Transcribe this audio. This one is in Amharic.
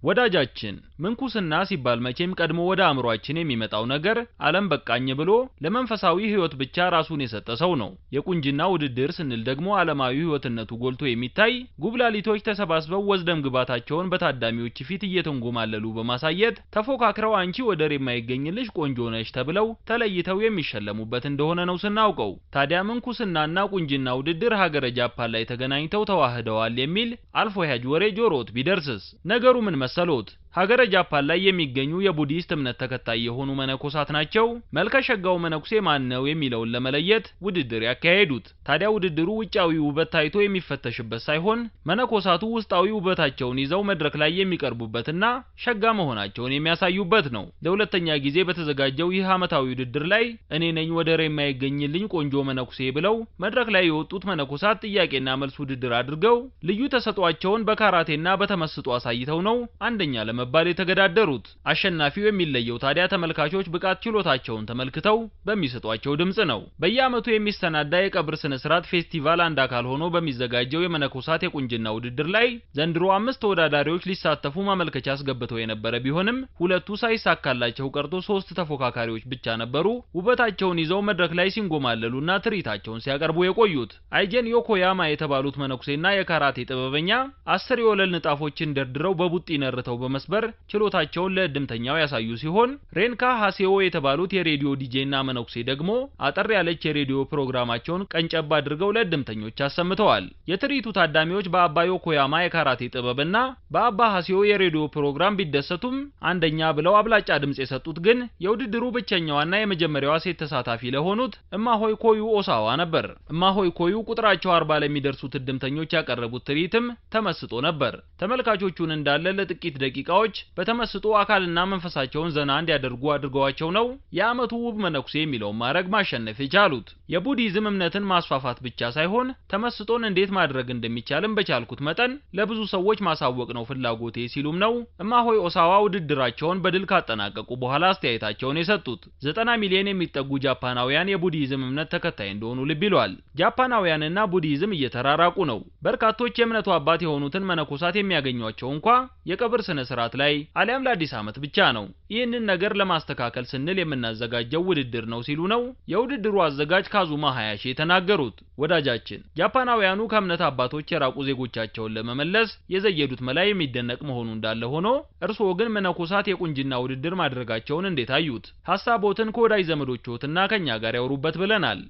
ወዳጃችን ምንኩስና ሲባል መቼም ቀድሞ ወደ አእምሮአችን የሚመጣው ነገር ዓለም በቃኝ ብሎ ለመንፈሳዊ ሕይወት ብቻ ራሱን የሰጠ ሰው ነው። የቁንጅና ውድድር ስንል ደግሞ ዓለማዊ ሕይወትነቱ ጎልቶ የሚታይ ጉብላሊቶች ተሰባስበው ወዝደም ግባታቸውን በታዳሚዎች ፊት እየተንጎማለሉ በማሳየት ተፎካክረው አንቺ ወደር የማይገኝልሽ ቆንጆ ነሽ ተብለው ተለይተው የሚሸለሙበት እንደሆነ ነው ስናውቀው። ታዲያ ምንኩስናና ቁንጅና ውድድር ሀገረ ጃፓን ላይ ተገናኝተው ተዋህደዋል የሚል አልፎ ያጅ ወሬ ጆሮት ቢደርስስ? ነገሩ ምን መሰሎት? ሀገረ ጃፓን ላይ የሚገኙ የቡዲስት እምነት ተከታይ የሆኑ መነኮሳት ናቸው መልከሸጋው መነኩሴ ማን ነው የሚለውን ለመለየት ውድድር ያካሄዱት። ታዲያ ውድድሩ ውጫዊ ውበት ታይቶ የሚፈተሽበት ሳይሆን መነኮሳቱ ውስጣዊ ውበታቸውን ይዘው መድረክ ላይ የሚቀርቡበትና ሸጋ መሆናቸውን የሚያሳዩበት ነው። ለሁለተኛ ጊዜ በተዘጋጀው ይህ ዓመታዊ ውድድር ላይ እኔ ነኝ ወደር የማይገኝልኝ ቆንጆ መነኩሴ ብለው መድረክ ላይ የወጡት መነኮሳት ጥያቄና መልስ ውድድር አድርገው ልዩ ተሰጧቸውን በካራቴና በተመስጦ አሳይተው ነው አንደኛ ለመባል የተገዳደሩት። አሸናፊው የሚለየው ታዲያ ተመልካቾች ብቃት ችሎታቸውን ተመልክተው በሚሰጧቸው ድምጽ ነው። በየዓመቱ የሚስተናዳ የቀብር ስነ ስርዓት ፌስቲቫል አንድ አካል ሆኖ በሚዘጋጀው የመነኮሳት የቁንጅና ውድድር ላይ ዘንድሮ 5 ተወዳዳሪዎች ሊሳተፉ ማመልከቻ አስገብተው የነበረ ቢሆንም ሁለቱ ሳይሳካላቸው ቀርቶ 3 ተፎካካሪዎች ብቻ ነበሩ ውበታቸውን ይዘው መድረክ ላይ ሲንጎማለሉና ትርኢታቸውን ሲያቀርቡ የቆዩት። አይጀን ዮኮያማ የተባሉት መነኩሴና የካራቴ ጥበበኛ 10 የወለል ንጣፎችን ደርድረው በቡጢ ነርተው በመስበር ችሎታቸውን ለእድምተኛው ያሳዩ ሲሆን ሬንካ ሃሴኦ የተባሉት የሬዲዮ ዲጄና መነኩሴ ደግሞ አጠር ያለች የሬዲዮ ፕሮግራማቸውን ቀንጨብ አድርገው ለእድምተኞች አሰምተዋል። የትርኢቱ ታዳሚዎች በአባ ዮኮያማ የካራቴ ጥበብና በአባ ሃሴኦ የሬዲዮ ፕሮግራም ቢደሰቱም አንደኛ ብለው አብላጫ ድምጽ የሰጡት ግን የውድድሩ ብቸኛዋና የመጀመሪያዋ ሴት ተሳታፊ ለሆኑት እማሆይ ኮዩ ኦሳዋ ነበር። እማሆይ ኮዩ ቁጥራቸው 40 ለሚደርሱት እድምተኞች ያቀረቡት ትርኢትም ተመስጦ ነበር። ተመልካቾቹን እንዳለ ለጥቂት ደቂቃዎች በተመስጦ አካልና መንፈሳቸውን ዘና እንዲያደርጉ አድርገዋቸው ነው የዓመቱ ውብ መነኩሴ የሚለውን ማዕረግ ማሸነፍ የቻሉት። የቡዲዝም እምነትን ማስፋፋት ብቻ ሳይሆን ተመስጦን እንዴት ማድረግ እንደሚቻልም በቻልኩት መጠን ለብዙ ሰዎች ማሳወቅ ነው ፍላጎቴ ሲሉም ነው እማሆይ ኦሳዋ ውድድራቸውን በድል ካጠናቀቁ በኋላ አስተያየታቸውን የሰጡት። 90 ሚሊዮን የሚጠጉ ጃፓናውያን የቡዲዝም እምነት ተከታይ እንደሆኑ ልብ ይሏል። ጃፓናውያንና ቡዲዝም እየተራራቁ ነው። በርካቶች የእምነቱ አባት የሆኑትን መነኮሳት የሚያገኟቸው እንኳ የቀብር ስነ ስርዓት ላይ አሊያም ለአዲስ ዓመት ብቻ ነው። ይህንን ነገር ለማስተካከል ስንል የምናዘጋጀው ውድድር ነው ሲሉ ነው የውድድሩ አዘጋጅ ካዙማ ሃያሺ የተናገሩት። ወዳጃችን ጃፓናውያኑ ከእምነት አባቶች የራቁ ዜጎቻቸውን ለመመለስ የዘየዱት መላ የሚደነቅ መሆኑ እንዳለ ሆኖ እርስዎ ግን መነኮሳት የቁንጅና ውድድር ማድረጋቸውን እንዴት አዩት? ሐሳቦትን ከወዳጅ ዘመዶችዎትና ከኛ ጋር ያወሩበት ብለናል።